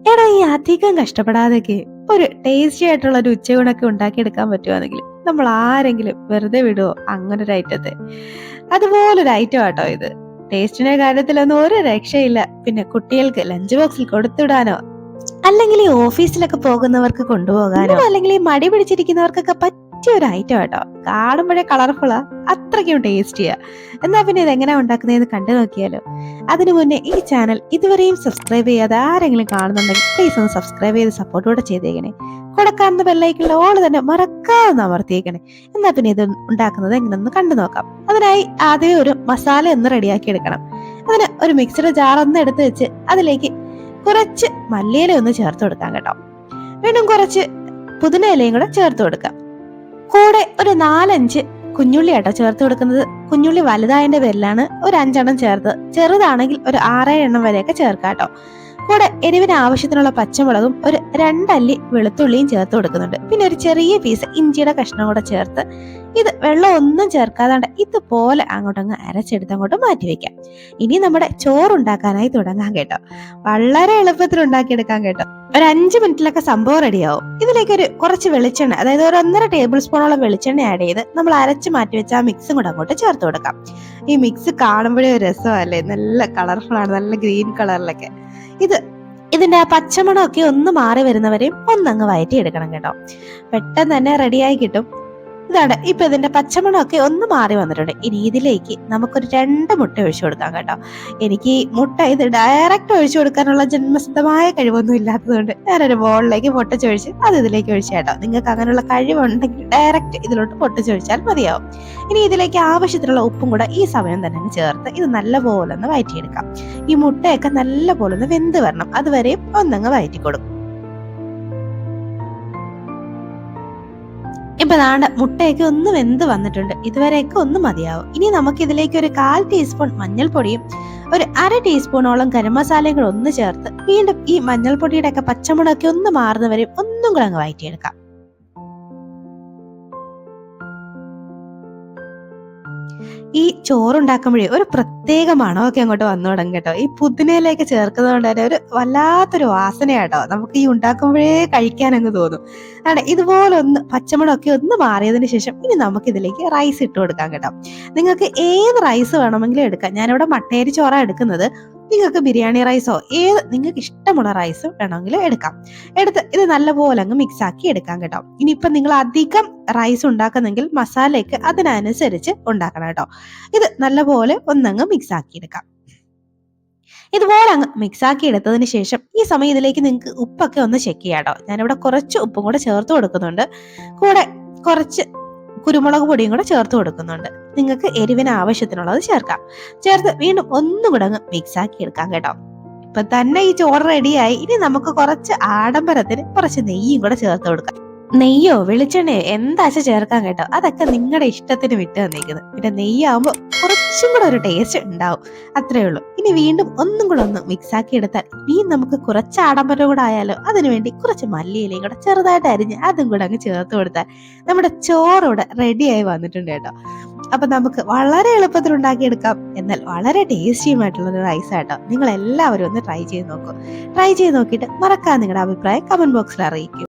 എടാ, ഈ അധികം കഷ്ടപ്പെടാതെയൊക്കെ ഒരു ടേസ്റ്റി ആയിട്ടുള്ള ഒരു ഉച്ചയൂണൊക്കെ ഉണ്ടാക്കിയെടുക്കാൻ പറ്റുവാണെങ്കിൽ നമ്മൾ ആരെങ്കിലും വെറുതെ വിടുവോ അങ്ങനെ ഒരു ഐറ്റത്തെ? അതുപോലൊരു ഐറ്റം ആട്ടോ ഇത്. ടേസ്റ്റിന്റെ കാര്യത്തിലൊന്നും ഒരു രക്ഷയില്ല. പിന്നെ കുട്ടികൾക്ക് ലഞ്ച് ബോക്സിൽ കൊടുത്തിടാനോ അല്ലെങ്കിൽ ഈ ഓഫീസിലൊക്കെ പോകുന്നവർക്ക് കൊണ്ടുപോകാനോ അല്ലെങ്കിൽ ഈ മടി പിടിച്ചിരിക്കുന്നവർക്കൊക്കെ പറ്റിയ ഒരു ഐറ്റം ആട്ടോ. കാണുമ്പോഴേ കളർഫുള്ളാ, അത്രയ്ക്കും ടേസ്റ്റിയാ. എന്നാ പിന്നെ ഇത് എങ്ങനെയാ ഉണ്ടാക്കുന്നതെന്ന് കണ്ടു നോക്കിയാലോ. അതിനു മുന്നേ ഈ ചാനൽ ഇതുവരെയും സബ്സ്ക്രൈബ് ചെയ്യാതെ ആരെങ്കിലും കാണുന്നുണ്ടെങ്കിൽ പ്ലീസ് ഒന്ന് സബ്സ്ക്രൈബ് ചെയ്ത് സപ്പോർട്ട് കൂടെ ചെയ്തേക്കണേ. കൂടെ കാണുന്ന ബെല്ലൈക്കുള്ള ഓള് തന്നെ മറക്കാതെ അമർത്തിയേക്കണേ. എന്നാ പിന്നെ ഇത് ഉണ്ടാക്കുന്നത് എങ്ങനെയൊന്ന് കണ്ടു നോക്കാം. അതിനായി ആദ്യമേ ഒരു മസാല ഒന്ന് റെഡിയാക്കി എടുക്കണം. അതിന് ഒരു മിക്സിയുടെ ജാർ ഒന്ന് എടുത്ത് വെച്ച് അതിലേക്ക് കുറച്ച് മല്ലിയില ഒന്ന് ചേർത്ത് കൊടുക്കാം കേട്ടോ. വീണ്ടും കുറച്ച് പുതിന ഇലയും കൂടെ ചേർത്ത് കൊടുക്കാം. കൂടെ ഒരു 4-5 കുഞ്ഞുള്ളി ആട്ടോ ചേർത്ത് കൊടുക്കുന്നത്. കുഞ്ഞുള്ളി വലുതായതിന്റെ പേരിലാണ് ഒരു 5 ചേർത്ത്. ചെറുതാണെങ്കിൽ ഒരു 6-7 വരെയൊക്കെ ചേർക്കാം കേട്ടോ. കൂടെ എരിവിന് ആവശ്യത്തിനുള്ള പച്ചമുളകും ഒരു 2 അല്ലി വെളുത്തുള്ളിയും ചേർത്ത് കൊടുക്കുന്നുണ്ട്. പിന്നെ ഒരു ചെറിയ പീസ് ഇഞ്ചിയുടെ കഷ്ണം കൂടെ ചേർത്ത് ഇത് വെള്ളം ഒന്നും ചേർക്കാതെ ഇതുപോലെ അങ്ങോട്ടങ്ങ് അരച്ചെടുത്ത് അങ്ങോട്ട് മാറ്റി വെക്കാം. ഇനി നമ്മുടെ ചോറുണ്ടാക്കാനായി തുടങ്ങാൻ കേട്ടോ. വളരെ എളുപ്പത്തിൽ ഉണ്ടാക്കിയെടുക്കാൻ കേട്ടോ. ഒരു 5 മിനിറ്റിലൊക്കെ സംഭവം റെഡിയാവും. ഇതിലേക്ക് കുറച്ച് വെളിച്ചെണ്ണ, അതായത് ഒരു 1.5 ടേബിൾ സ്പൂണോളം വെളിച്ചെണ്ണ ആഡ് ചെയ്ത് നമ്മൾ അരച്ച് മാറ്റി വെച്ച ആ മിക്സും കൂടെ അങ്ങോട്ട് ചേർത്ത് കൊടുക്കാം. ഈ മിക്സ് കാണുമ്പോഴേ ഒരു രസമല്ലേ, നല്ല കളർഫുൾ ആണ്, നല്ല ഗ്രീൻ കളറിലൊക്കെ. ഇതിന്റെ ആ പച്ചമണമൊക്കെ ഒന്ന് മാറി വരുന്നവരെയും ഒന്നങ്ങ് വയറ്റി എടുക്കണം കേട്ടോ. പെട്ടെന്ന് തന്നെ റെഡിയായി കിട്ടും. ഇതാണ് ഇപ്പൊ ഇതിന്റെ പച്ചമണമൊക്കെ ഒന്ന് മാറി വന്നിട്ടുണ്ട്. ഇനി ഇതിലേക്ക് നമുക്കൊരു 2 മുട്ട ഒഴിച്ചു കൊടുക്കാം കേട്ടോ. എനിക്ക് മുട്ട ഇത് ഡയറക്റ്റ് ഒഴിച്ചു കൊടുക്കാനുള്ള ജന്മസിദ്ധമായ കഴിവൊന്നും ഇല്ലാത്തതുകൊണ്ട് ഞാനൊരു ബോളിലേക്ക് പൊട്ടിച്ചൊഴിച്ച് അത് ഇതിലേക്ക് ഒഴിച്ചു കേട്ടോ. നിങ്ങൾക്ക് അങ്ങനെയുള്ള കഴിവുണ്ടെങ്കിൽ ഡയറക്റ്റ് ഇതിലോട്ട് പൊട്ടിച്ചൊഴിച്ചാൽ മതിയാവും. ഇനി ഇതിലേക്ക് ആവശ്യത്തിനുള്ള ഉപ്പും കൂടെ ഈ സമയം തന്നെ ചേർത്ത് ഇത് നല്ലപോലെ ഒന്ന് വഴറ്റിയെടുക്കാം. ഈ മുട്ടയൊക്കെ നല്ലപോലെ ഒന്ന് വെന്ത് വരണം, അതുവരെയും ഒന്നങ്ങ് വഴറ്റി കൊടുക്കും. ഇപ്പൊ ദാണ്ട മുട്ടയൊക്കെ ഒന്ന് വെന്ത് വന്നിട്ടുണ്ട്. ഇതുവരെയൊക്കെ ഒന്ന് മതിയാവും. ഇനി നമുക്ക് ഇതിലേക്ക് ഒരു 1/4 ടീസ്പൂൺ മഞ്ഞൾപ്പൊടിയും ഒരു 1/2 ടീസ്പൂണോളം ഗരം മസാലയും കൂടെ ഒന്ന് ചേർത്ത് വീണ്ടും ഈ മഞ്ഞൾപ്പൊടിയുടെ ഒക്കെ പച്ചമുളകൊക്കെ ഒന്ന് മാറുന്നവരെയും ഒന്നും കൂടെ അങ്ങ് വഴറ്റിയെടുക്കാം. ഈ ചോറുണ്ടാക്കുമ്പോഴേ ഒരു പ്രത്യേക മണമൊക്കെ അങ്ങോട്ട് വന്നു തുടങ്ങും കേട്ടോ. ഈ പുതിനയിലേക്ക് ചേർക്കുന്നത് കൊണ്ട് തന്നെ ഒരു വല്ലാത്തൊരു വാസനയാട്ടോ. നമുക്ക് ഈ ഉണ്ടാക്കുമ്പോഴേ കഴിക്കാൻ അങ്ങ് തോന്നും. അതെ, ഇതുപോലെ ഒന്ന് പച്ചമുളകൊക്കെ ഒന്ന് മാറിയതിന് ശേഷം ഇനി നമുക്ക് ഇതിലേക്ക് റൈസ് ഇട്ട് കൊടുക്കാം കേട്ടോ. നിങ്ങൾക്ക് ഏത് റൈസ് വേണമെങ്കിലും എടുക്കാം. ഞാനിവിടെ മട്ടേരി ചോറാ എടുക്കുന്നത്. നിങ്ങൾക്ക് ബിരിയാണി റൈസോ നിങ്ങൾക്ക് ഇഷ്ടമുള്ള റൈസ് വേണമെങ്കിൽ എടുക്കാം. എടുത്ത് ഇത് നല്ലപോലെ അങ്ങ് മിക്സ് ആക്കി എടുക്കാം കേട്ടോ. ഇനിയിപ്പം നിങ്ങൾ അധികം റൈസ് ഉണ്ടാക്കുന്നെങ്കിൽ മസാലയൊക്കെ അതിനനുസരിച്ച് ഉണ്ടാക്കണം കേട്ടോ. ഇത് നല്ലപോലെ ഒന്നങ്ങ് മിക്സ് ആക്കി എടുക്കാം. ഇതുപോലെ അങ്ങ് മിക്സ് ആക്കി എടുത്തതിന് ശേഷം ഈ സമയം ഇതിലേക്ക് നിങ്ങൾക്ക് ഉപ്പൊക്കെ ഒന്ന് ചെക്ക് ചെയ്യാം കേട്ടോ. ഞാനിവിടെ കുറച്ച് ഉപ്പും കൂടെ ചേർത്ത് കൊടുക്കുന്നുണ്ട്. കൂടെ കുറച്ച് കുരുമുളക് പൊടിയും കൂടെ ചേർത്ത് കൊടുക്കുന്നുണ്ട്. നിങ്ങൾക്ക് എരിവിന് ആവശ്യത്തിനുള്ളത് ചേർക്കാം. ചേർത്ത് വീണ്ടും ഒന്നും കൂടെ അങ്ങ് മിക്സ് ആക്കി എടുക്കാം കേട്ടോ. ഇപ്പൊ തന്നെ ഈ ചോറ് റെഡിയായി. ഇനി നമുക്ക് കുറച്ച് ആഡംബരത്തിന് കുറച്ച് നെയ്യും കൂടെ ചേർത്ത് കൊടുക്കാം. നെയ്യോ വെളിച്ചെണ്ണയോ എന്താച്ച ചേർക്കാൻ കേട്ടോ. അതൊക്കെ നിങ്ങളുടെ ഇഷ്ടത്തിന് വിട്ട് തന്നേക്കുന്നത്. പിന്നെ നെയ്യാവുമ്പോ കുറച്ചും കൂടെ ഒരു ടേസ്റ്റ് ഉണ്ടാവും, അത്രേ ഉള്ളൂ. ഇനി വീണ്ടും ഒന്നും കൂടെ ഒന്ന് മിക്സ് ആക്കി എടുത്താൽ ഇനി നമുക്ക് കുറച്ച് ആഡംബരം കൂടെ ആയാലോ. അതിനുവേണ്ടി കുറച്ച് മല്ലിയിലയും കൂടെ ചെറുതായിട്ട് അരിഞ്ഞ് അതും കൂടെ അങ്ങ് ചേർത്ത് കൊടുത്താൽ നമ്മുടെ ചോറൂടെ റെഡിയായി വന്നിട്ടുണ്ട് കേട്ടോ. അപ്പൊ നമുക്ക് വളരെ എളുപ്പത്തിൽ ഉണ്ടാക്കിയെടുക്കാം, എന്നാൽ വളരെ ടേസ്റ്റിയുമായിട്ടുള്ള ഒരു റൈസ് ആട്ടോ. നിങ്ങൾ എല്ലാവരും ഒന്ന് ട്രൈ ചെയ്ത് നോക്കൂ. ട്രൈ ചെയ്ത് നോക്കിയിട്ട് മറക്കാതെ നിങ്ങളുടെ അഭിപ്രായം കമന്റ് ബോക്സിൽ അറിയിക്കും.